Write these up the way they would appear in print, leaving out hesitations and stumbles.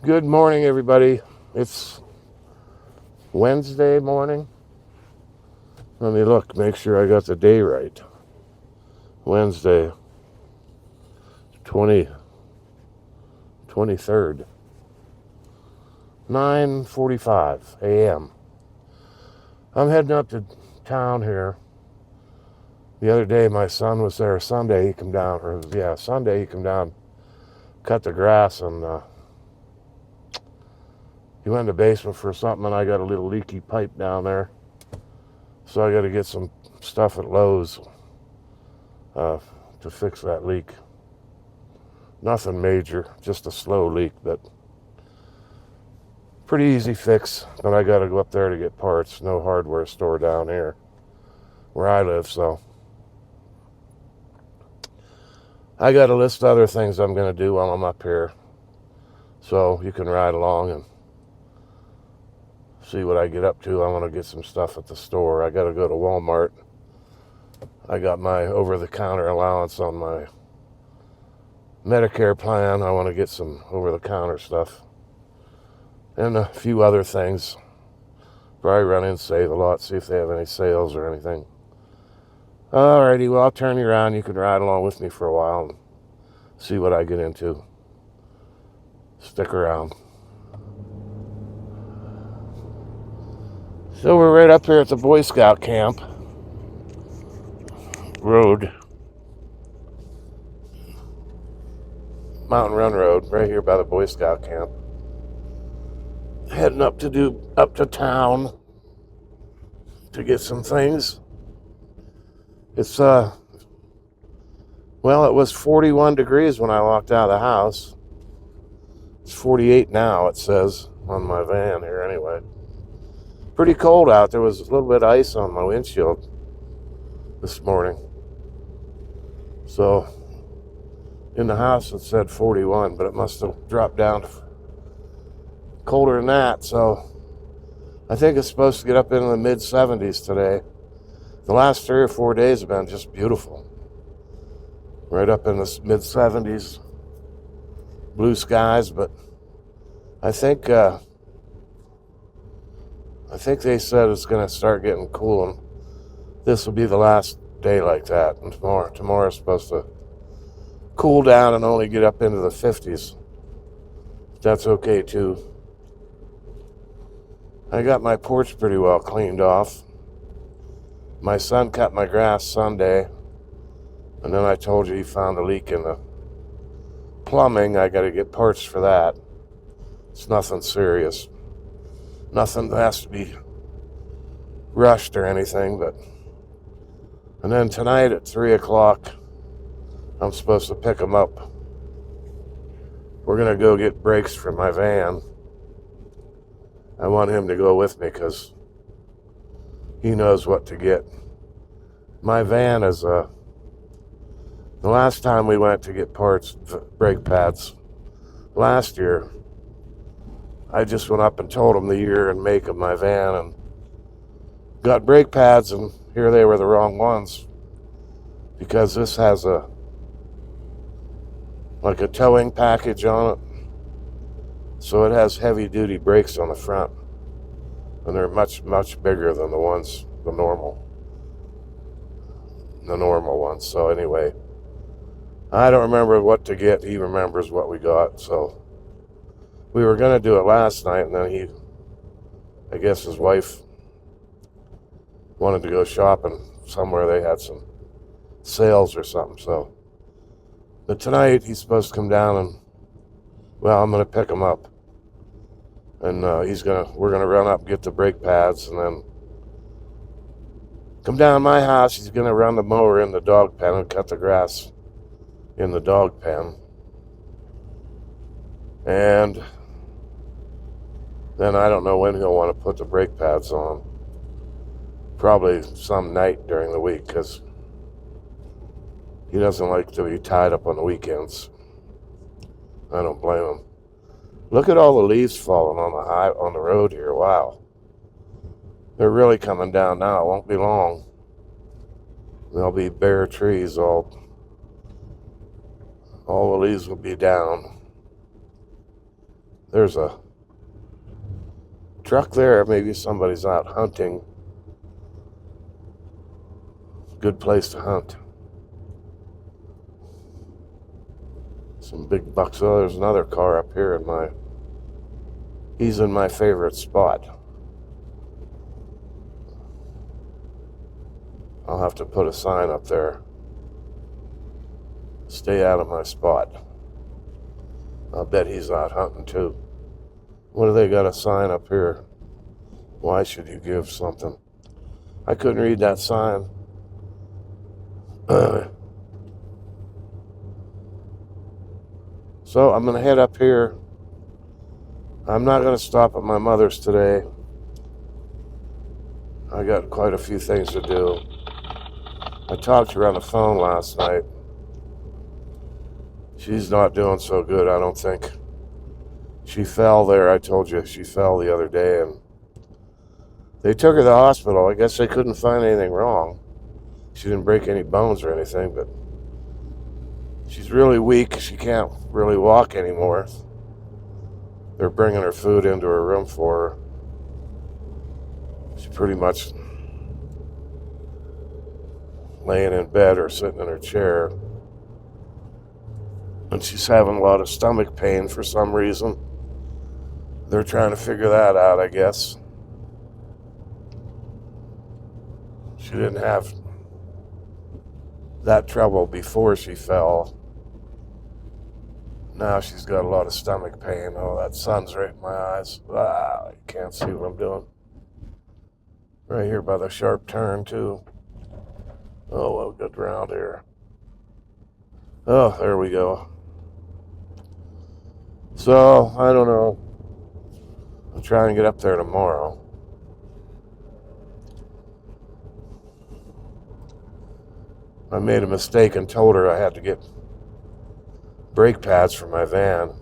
Good morning, everybody. It's Wednesday morning. Let me look, make sure I got the day right. Wednesday, 23rd, 9:45 a.m. I'm heading up to town here. The other day, my son was there. Sunday, he come down, Sunday, he come down, cut the grass, and he went in the basement for something, and I got a little leaky pipe down there. So I got to get some stuff at Lowe's to fix that leak. Nothing major, just a slow leak, but pretty easy fix. But I got to go up there to get parts. No hardware store down here where I live, so I got a list of other things I'm going to do while I'm up here. So you can ride along and see what I get up to. I want to get some stuff at the store. I got to go to Walmart. I got my over-the-counter allowance on my Medicare plan. I want to get some over-the-counter stuff and a few other things. Probably run in Save a Lot, see if they have any sales or anything. Alrighty, well, I'll turn you around. You can ride along with me for a while and see what I get into. Stick around. So we're right up here at the Boy Scout camp road. Mountain Run Road, right here by the Boy Scout camp. Heading up to town to get some things. It's it was 41 degrees when I walked out of the house. It's 48 now, it says on my van here anyway. Pretty cold out. There was a little bit of ice on my windshield this morning. So in the house it said 41, but it must have dropped down colder than that. So I think it's supposed to get up into the mid 70s today. The last 3 or 4 days have been just beautiful. Right up in the mid 70s, blue skies, but I think they said it's going to start getting cool, and this will be the last day like that. And tomorrow's supposed to cool down and only get up into the 50s. That's okay too. I got my porch pretty well cleaned off. My son cut my grass Sunday, and then I told you he found a leak in the plumbing. I got to get parts for that. It's nothing serious. Nothing that has to be rushed or anything, but... And then tonight at 3 o'clock, I'm supposed to pick him up. We're going to go get brakes for my van. I want him to go with me because he knows what to get. My van is the last time we went to get parts, brake pads, last year, I just went up and told him the year and make of my van and got brake pads, and here they were the wrong ones because this has a towing package on it. So it has heavy duty brakes on the front, and they're much, much bigger than the normal ones. So anyway, I don't remember what to get. He remembers what we got. So we were going to do it last night, and then I guess his wife wanted to go shopping somewhere. They had some sales or something. So, but tonight he's supposed to come down and, I'm going to pick him up. And we're gonna run up and get the brake pads, and then come down to my house. He's gonna run the mower in the dog pen and cut the grass in the dog pen. And then I don't know when he'll want to put the brake pads on. Probably some night during the week, because he doesn't like to be tied up on the weekends. I don't blame him. Look at all the leaves falling on the road here. Wow. They're really coming down now. It won't be long. There'll be bare trees. All the leaves will be down. There's a truck there. Maybe somebody's out hunting. Good place to hunt. Some big bucks. Oh, there's another car up here in my... He's in my favorite spot. I'll have to put a sign up there. Stay out of my spot. I'll bet he's out hunting too. What do they got a sign up here? Why should you give something? I couldn't read that sign. So I'm going to head up here. I'm not going to stop at my mother's today. I got quite a few things to do. I talked to her on the phone last night. She's not doing so good, I don't think. She fell there. I told you she fell the other day, and they took her to the hospital. I guess they couldn't find anything wrong. She didn't break any bones or anything, but she's really weak. She can't really walk anymore. They're bringing her food into her room for her. She's pretty much laying in bed or sitting in her chair. And she's having a lot of stomach pain for some reason. They're trying to figure that out, I guess. She didn't have that trouble before she fell. Now she's got a lot of stomach pain. Oh, that sun's right in my eyes. Ah, I can't see what I'm doing. Right here by the sharp turn, too. Oh, well, good round here. Oh, there we go. So, I don't know. I'll try and get up there tomorrow. I made a mistake and told her I had to get brake pads for my van.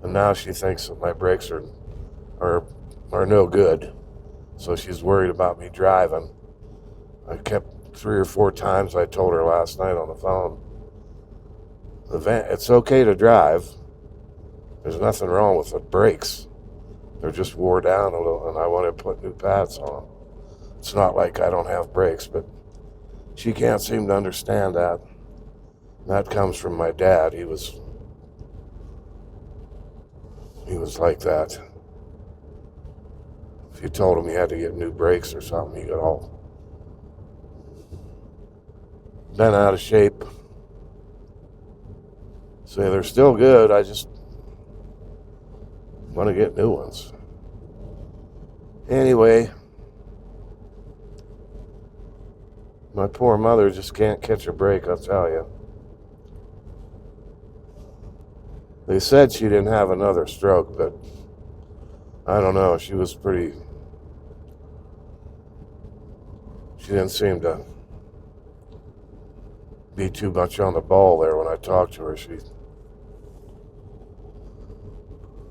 And now she thinks that my brakes are no good. So she's worried about me driving. I kept 3 or 4 times I told her last night on the phone. The van, it's okay to drive. There's nothing wrong with the brakes. They're just wore down a little, and I want to put new pads on. It's not like I don't have brakes, but she can't seem to understand that. That comes from my dad. He was like that. If you told him he had to get new brakes or something, he got all bent out of shape. So they're still good. I just want to get new ones. Anyway, my poor mother just can't catch a break, I'll tell you. They said she didn't have another stroke, but I don't know. She didn't seem to be too much on the ball there when I talked to her. She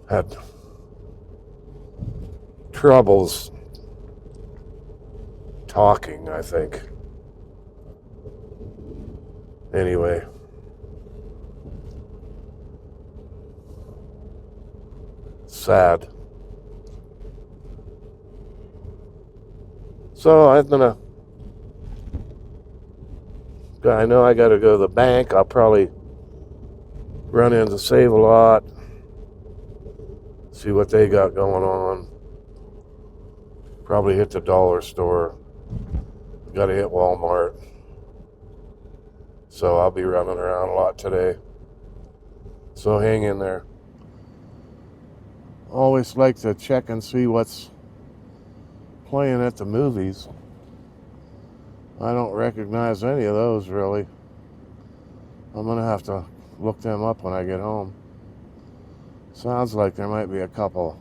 had troubles talking, I think. Anyway. Sad. So I know I got to go to the bank. I'll probably run in to Save a Lot, see what they got going on. Probably hit the dollar store. Got to hit Walmart. So I'll be running around a lot today. So hang in there. Always like to check and see what's playing at the movies. I don't recognize any of those, really. I'm going to have to look them up when I get home. Sounds like there might be a couple.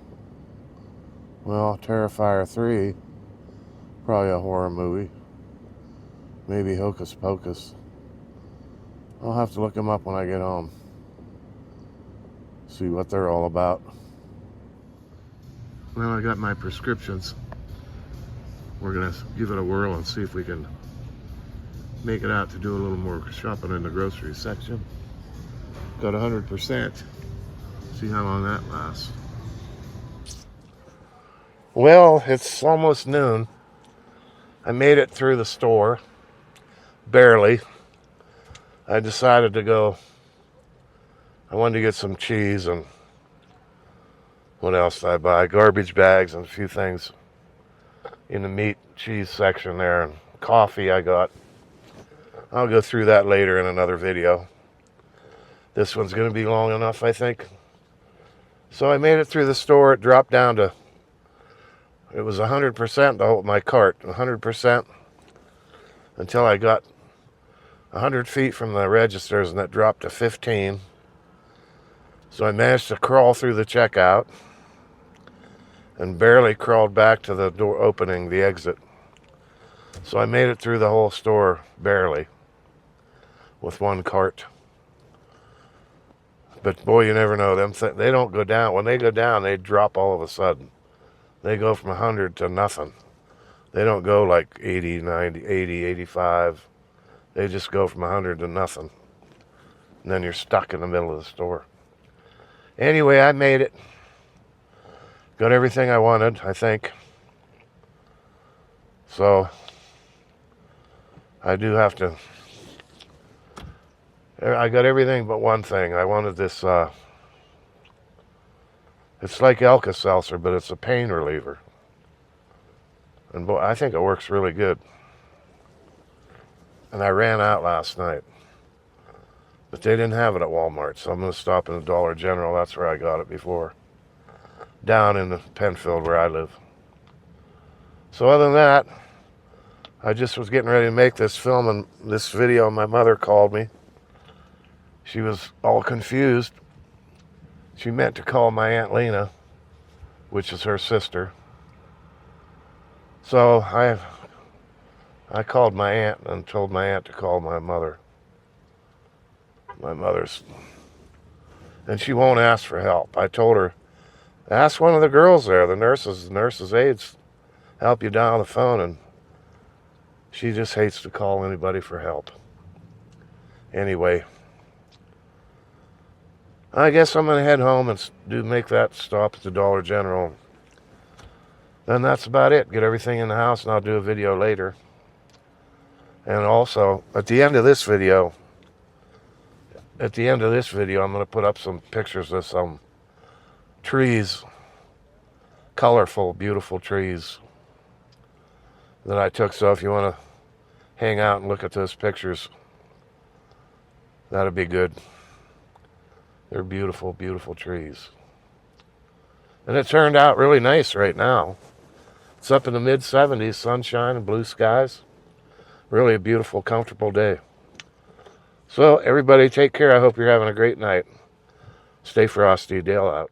Well, Terrifier 3, probably a horror movie. Maybe Hocus Pocus. I'll have to look them up when I get home. See what they're all about. Well, I got my prescriptions. We're going to give it a whirl and see if we can make it out to do a little more shopping in the grocery section. Got 100%. See See how long that lasts. Well, it's almost noon. I made it through the store. Barely. I decided to go. I wanted to get some cheese and what else did I buy? Garbage bags and a few things in the meat cheese section there, and coffee I got. I'll go through that later in another video. This one's going to be long enough, I think. So I made it through the store. It dropped down to, it was 100% my cart, 100%, until I got 100 feet from the registers, and that dropped to 15. So I managed to crawl through the checkout and barely crawled back to the door opening, the exit. So I made it through the whole store barely with one cart. But boy, you never know. They don't go down. When they go down, they drop all of a sudden. They go from 100 to nothing. They don't go like 80, 90, 80, 85. They just go from 100 to nothing. And then you're stuck in the middle of the store. Anyway, I made it. Got everything I wanted, I think. So, I do have to... I got everything but one thing. I wanted this... it's like Alka-Seltzer, but it's a pain reliever. And boy, I think it works really good. And I ran out last night. But they didn't have it at Walmart, so I'm going to stop in the Dollar General. That's where I got it before. Down in the Penfield where I live. So other than that, I just was getting ready to make this film and this video, and my mother called me. She was all confused. She meant to call my Aunt Lena, which is her sister. So I called my aunt and told my aunt to call my mother. My mother's... And she won't ask for help. I told her, ask one of the girls there, the nurses' aides, help you dial the phone, and she just hates to call anybody for help. Anyway, I guess I'm going to head home and make that stop at the Dollar General. Then that's about it. Get everything in the house, and I'll do a video later. And also, at the end of this video, I'm going to put up some pictures of some trees, colorful, beautiful trees that I took. So if you want to hang out and look at those pictures, that'd be good. They're beautiful, beautiful trees. And it turned out really nice right now. It's up in the mid-70s, sunshine and blue skies. Really a beautiful, comfortable day. So everybody take care. I hope you're having a great night. Stay frosty. Dale out.